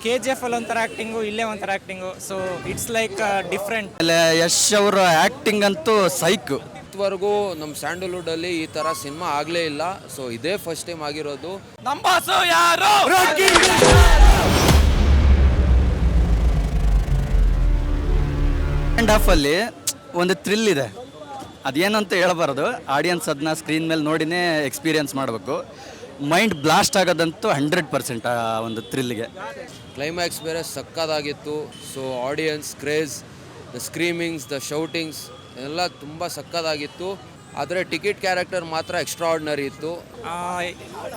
KGF ಅಲ್ಲಿ ಒಂಥರ acting, ಇಲ್ಲೇ ಒಂಥರ acting. So it's like different. ಆಮೇಲೆ ಯಶ್ ಅವರ ಆ್ಯಕ್ಟಿಂಗ್ ಅಂತೂ ಸೈಕ್. ಇದುವರೆಗೂ ನಮ್ಮ ಸ್ಯಾಂಡಲ್ವುಡ್ಡಲ್ಲಿ ಈ ಥರ ಸಿನಿಮಾ ಆಗಲೇ ಇಲ್ಲ. ಸೊ ಇದೇ ಫಸ್ಟ್ ಟೈಮ್ ಆಗಿರೋದು. ನಮ್ಮ ಬಾಸು ಯಾರು? ಸೆಕೆಂಡ್ ಹಾಫಲ್ಲಿ ಒಂದು ಥ್ರಿಲ್ ಇದೆ, ಅದೇನು ಅಂತ ಹೇಳಬಾರ್ದು. ಆಡಿಯನ್ಸ್ ಅದನ್ನ ಸ್ಕ್ರೀನ್ ಮೇಲೆ ನೋಡಿನೇ ಎಕ್ಸ್ಪೀರಿಯನ್ಸ್ ಮಾಡಬೇಕು. ಮೈಂಡ್ ಬ್ಲಾಸ್ಟ್ ಆಗೋದಂತೂ 100% ಆ ಒಂದು ಥ್ರಿಲ್ಗೆ. ಕ್ಲೈಮ್ಯಾಕ್ಸ್ ಬೇರೆ ಸಕ್ಕದಾಗಿತ್ತು. So audience craze, the screamings, the shoutings ಎಲ್ಲ ತುಂಬ ಸಕ್ಕದಾಗಿತ್ತು. ಆದರೆ ಟಿಕೆಟ್ ಕ್ಯಾರೆಕ್ಟರ್ ಮಾತ್ರ ಎಕ್ಸ್ಟ್ರಾರ್ಡಿನರಿ ಇತ್ತು.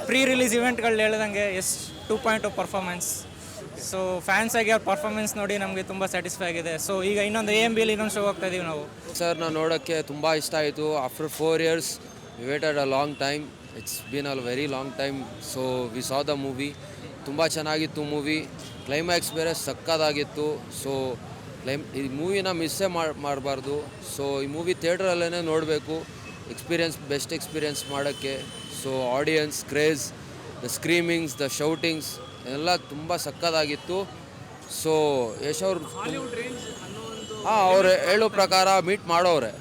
ಪ್ರೀ ರಿಲೀಸ್ ಇವೆಂಟ್ಗಳು ಹೇಳ್ದಂಗೆ 2.0 ಪರ್ಫಾರ್ಮೆನ್ಸ್. ಸೊ ಫ್ಯಾನ್ಸ್ ಆಗಿ ಅವ್ರ ಪರ್ಫಾರ್ಮೆನ್ಸ್ ನೋಡಿ ನಮಗೆ ತುಂಬ ಸ್ಯಾಟಿಸ್ಫೈ ಆಗಿದೆ. ಸೊ ಈಗ ಇನ್ನೊಂದು AMBಯಲ್ಲಿ ಇನ್ನೊಂದು ಶೋ ಹೋಗ್ತಾ ಇದೀವಿ ನಾವು. ಸರ್ನ ನೋಡೋಕ್ಕೆ ತುಂಬ ಇಷ್ಟ ಆಯಿತು. After 4 years we waited a long time. It's been a very long time. So we saw the movie. ತುಂಬ ಚೆನ್ನಾಗಿತ್ತು ಮೂವಿ. ಕ್ಲೈಮ್ಯಾಕ್ಸ್ ಬೇರೆ ಸಕ್ಕದಾಗಿತ್ತು. ಸೊ ಈ ಮೂವಿನ ಮಿಸ್ಸೇ ಮಾಡಬಾರ್ದು. ಸೊ ಈ ಮೂವಿ ಥಿಯೇಟ್ರಲ್ಲೇ ನೋಡಬೇಕು, ಬೆಸ್ಟ್ ಎಕ್ಸ್ಪೀರಿಯನ್ಸ್ ಮಾಡೋಕ್ಕೆ. So audience craze, the screamings, the shoutings ಎಲ್ಲ ತುಂಬ ಸಕ್ಕದಾಗಿತ್ತು. ಸೊ ಯಶ್ ಅವ್ರು ಅವ್ರು ಹೇಳೋ ಪ್ರಕಾರ ಮೀಟ್ ಮಾಡೋರೆ.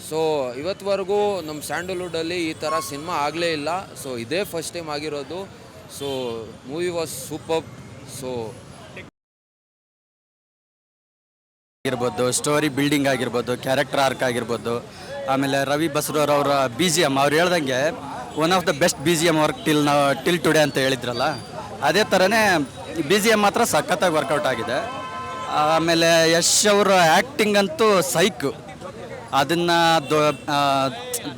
ಸೊ ಇವತ್ತುವರೆಗೂ ನಮ್ಮ ಸ್ಯಾಂಡಲ್ವುಡ್ಡಲ್ಲಿ ಈ ಥರ ಸಿನಿಮಾ ಆಗಲೇ ಇಲ್ಲ. ಸೊ ಇದೇ ಫಸ್ಟ್ ಟೈಮ್ ಆಗಿರೋದು. So movie was super. So ಆಗಿರ್ಬೋದು, ಸ್ಟೋರಿ ಬಿಲ್ಡಿಂಗ್ ಆಗಿರ್ಬೋದು, ಕ್ಯಾರೆಕ್ಟರ್ ಆರ್ಕ್ ಆಗಿರ್ಬೋದು, ಆಮೇಲೆ ರವಿ ಬಸ್ರೂರ್ ಅವರ BGM ಅವ್ರು ಹೇಳ್ದಂಗೆ one of the best BGM work till today ಅಂತ ಹೇಳಿದ್ರಲ್ಲ, ಅದೇ ಥರನೇ BGM ಮಾತ್ರ ಸಖತ್ತಾಗಿ ವರ್ಕೌಟ್ ಆಗಿದೆ. ಆಮೇಲೆ ಯಶ್ ಅವರ ಆ್ಯಕ್ಟಿಂಗ್ ಅಂತೂ ಸೈಕ್. ಅದನ್ನು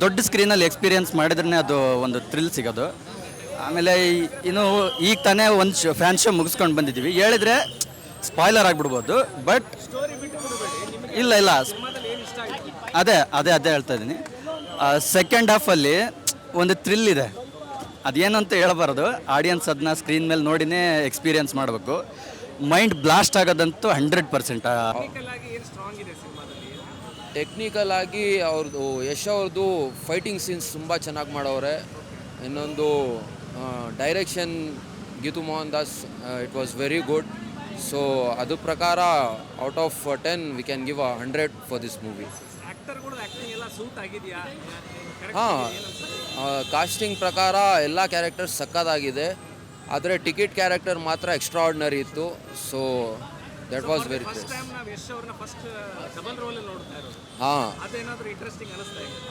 ದೊಡ್ಡ ಸ್ಕ್ರೀನಲ್ಲಿ ಎಕ್ಸ್ಪೀರಿಯನ್ಸ್ ಮಾಡಿದ್ರೆ ಅದು ಒಂದು ಥ್ರಿಲ್ ಸಿಗೋದು. ಆಮೇಲೆ ಇನ್ನು ಈಗ ತಾನೇ ಒಂದು ಫ್ಯಾನ್ ಶೋ ಮುಗಿಸ್ಕೊಂಡು ಬಂದಿದ್ದೀವಿ. ಹೇಳಿದರೆ ಸ್ಪಾಯ್ಲರ್ ಆಗಿಬಿಡ್ಬೋದು, ಬಟ್ ಇಲ್ಲ ಅದೇ ಹೇಳ್ತಾ ಇದ್ದೀನಿ. ಸೆಕೆಂಡ್ ಹಾಫಲ್ಲಿ ಒಂದು ಥ್ರಿಲ್ ಇದೆ, ಅದೇನು ಅಂತ ಹೇಳಬಾರ್ದು. ಆಡಿಯನ್ಸ್ ಅದನ್ನ ಸ್ಕ್ರೀನ್ ಮೇಲೆ ನೋಡಿನೇ ಎಕ್ಸ್ಪೀರಿಯನ್ಸ್ ಮಾಡಬೇಕು. Mind blast ಆಗೋದಂತೂ 100%. ಟೆಕ್ನಿಕಲ್ ಆಗಿ ಅವ್ರದ್ದು ಯಶ್ ಅವ್ರದ್ದು ಫೈಟಿಂಗ್ ಸೀನ್ಸ್ ತುಂಬ ಚೆನ್ನಾಗಿ ಮಾಡವ್ರೆ. ಇನ್ನೊಂದು direction Geethu Mohan Das, it was very good. So ಅದು ಪ್ರಕಾರ out of 10 we can give 100 for this movie. ಹಾಂ, ಕಾಸ್ಟಿಂಗ್ ಪ್ರಕಾರ ಎಲ್ಲ ಕ್ಯಾರೆಕ್ಟರ್ಸ್ ಸಕ್ಕದಾಗಿದೆ. ಆದರೆ ಟಿಕೆಟ್ ಕ್ಯಾರೆಕ್ಟರ್ ಮಾತ್ರ ಎಕ್ಸ್ಟ್ರಾರ್ಡಿನರಿ ಇತ್ತು. ಸೊ ದಟ್ ವಾಸ್ ವೆರಿ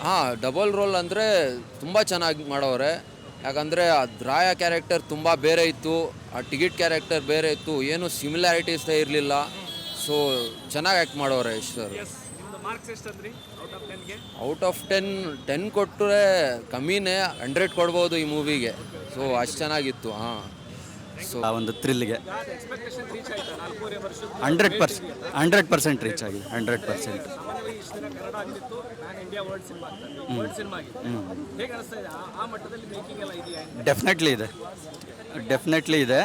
ಹಾಂ, ಡಬಲ್ ರೋಲ್ ಅಂದರೆ ತುಂಬ ಚೆನ್ನಾಗಿ ಮಾಡೋರೆ. ಯಾಕಂದರೆ ಆ ದ್ರಾಯ ಕ್ಯಾರೆಕ್ಟರ್ ತುಂಬ ಬೇರೆ ಇತ್ತು, ಆ ಟಿಕೆಟ್ ಕ್ಯಾರೆಕ್ಟರ್ ಬೇರೆ ಇತ್ತು, ಏನು ಸಿಮಿಲ್ಯಾರಿಟೀಸೇ ಇರಲಿಲ್ಲ. ಸೊ ಚೆನ್ನಾಗಿ ಆ್ಯಕ್ಟ್ ಮಾಡೋರೆ ಯಶ್ ಸರ್. ಔಟ್ ಆಫ್ 10 ಕೊಟ್ಟರೆ ಕಮ್ಮಿನೇ, 100 ಕೊಡ್ಬೋದು ಈ ಮೂವಿಗೆ. ಸೊ ಅಷ್ಟು ಚೆನ್ನಾಗಿತ್ತು. ಹಾಂ, ಸೊ ಆ ಒಂದು ಥ್ರಿಲ್ಗೆ 100% ರೀಚ್ ಆಗಿದೆ. 100%. ಡೆಫಿನೆಟ್ಲಿ ಇದೆ.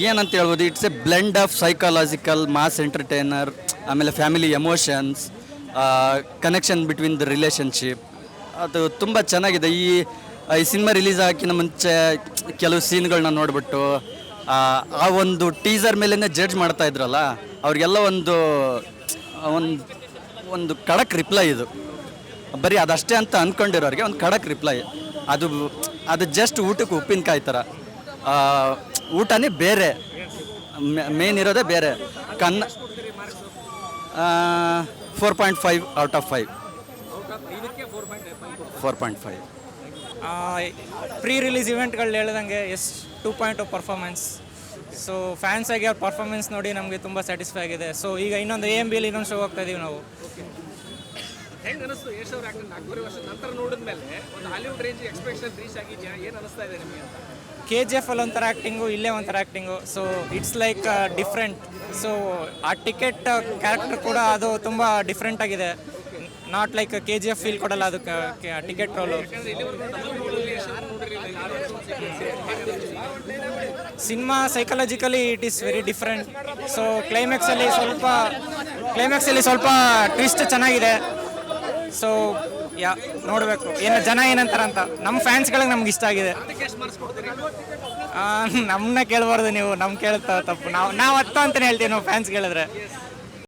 ಏನಂತ ಹೇಳ್ಬೋದು, it's a blend of psychological mass entertainer, ಆಮೇಲೆ family emotions, connection between the relationship. ಅದು ತುಂಬ ಚೆನ್ನಾಗಿದೆ. ಈ ಸಿನಿಮಾ ರಿಲೀಸ್ ಆಗೋಕ್ಕಿಂತ ಮುಂಚೆ ಕೆಲವು ಸೀನ್ಗಳನ್ನ ನೋಡಿಬಿಟ್ಟು ಆ ಒಂದು ಟೀಸರ್ ಮೇಲೇ ಜಡ್ಜ್ ಮಾಡ್ತಾ ಇದ್ರಲ್ಲ, ಅವ್ರಿಗೆಲ್ಲ ಒಂದು ಖಡಕ್ ರಿಪ್ಲೈ ಇದು. ಬರೀ ಅದಷ್ಟೇ ಅಂತ ಅಂದ್ಕೊಂಡಿರೋರಿಗೆ ಒಂದು ಖಡಕ್ ರಿಪ್ಲೈ. ಅದು ಜಸ್ಟ್ ಊಟಕ್ಕೆ ಉಪ್ಪಿನಕಾಯಿ ಥರ. ಊಟನೇ ಬೇರೆ, ಮೇನ್ ಇರೋದೇ ಬೇರೆ. 4.5 ಔಟ್ ಆಫ್ 5. 4.5. ಪ್ರೀ ರಿಲೀಸ್ ಇವೆಂಟ್ಗಳು ಹೇಳ್ದಂಗೆ 2.0 ಪರ್ಫಾರ್ಮೆನ್ಸ್. ಸೊ ಫ್ಯಾನ್ಸ್ ಆಗಿ ಅವ್ರ ಪರ್ಫಾರ್ಮೆನ್ಸ್ ನೋಡಿ ನಮಗೆ ತುಂಬ ಸ್ಯಾಟಿಸ್ಫೈ ಆಗಿದೆ. ಸೊ ಈಗ ಇನ್ನೊಂದು AMBಯಲ್ಲಿ ಇನ್ನೊಂದು ಶೋ ಹೋಗ್ತಾ ಇದೀವಿ ನಾವು. ಹೆಂಗೆ ಅನಿಸ್ತು ಯಶ್ ಅವ್ರ ಆ್ಯಕ್ಟಿಂಗ್ 4 ವರ್ಷ ನಂತರ ನೋಡಿದ್ಮೇಲೆ ಒಂದು ಹಾಲಿವುಡ್ ರೇಂಜ್ ಎಕ್ಸ್ಪೆಕ್ಟೇಷನ್ ರೀಚ್ ಆಗಿದೆಯಾ? ಏನು ಅನಿಸ್ತಾ ಇದೆ ನಿಮಗೆ ಅಂತ? KGF ಅಲ್ಲಿ ಒಂಥರ ಆ್ಯಕ್ಟಿಂಗು, ಇಲ್ಲೇ ಒಂಥರ acting. So it's like different. So ಆ ಟಿಕೆಟ್ ಕ್ಯಾರೆಕ್ಟರ್ ಕೂಡ ಅದು ತುಂಬ ಡಿಫ್ರೆಂಟ್ ಆಗಿದೆ. ನಾಟ್ ಲೈಕ್ KGF ಫೀಲ್ ಕೊಡಲ್ಲ ಅದು ticket role. Cinema psychologically it is very different. So ಕ್ಲೈಮ್ಯಾಕ್ಸಲ್ಲಿ ಸ್ವಲ್ಪ ಟ್ವಿಸ್ಟ್ ಚೆನ್ನಾಗಿದೆ. ಸೊ ನೋಡಬೇಕು ಜನ ಏನಂತಾರಂತ. ನಮ್ಮ ಫ್ಯಾನ್ಸ್ಗಳಿಗೆ ನಮ್ಗೆ ಇಷ್ಟ ಆಗಿದೆ. ನಮ್ಮನ್ನ ಕೇಳಬಾರ್ದು ನೀವು, ನಮ್ಮ ಕೇಳ್ತಾ ತಪ್ಪು. ನಾವು 10 ಅಂತಲೇ ಹೇಳ್ತೀವಿ ನಾವು ಫ್ಯಾನ್ಸ್ ಕೇಳಿದ್ರೆ.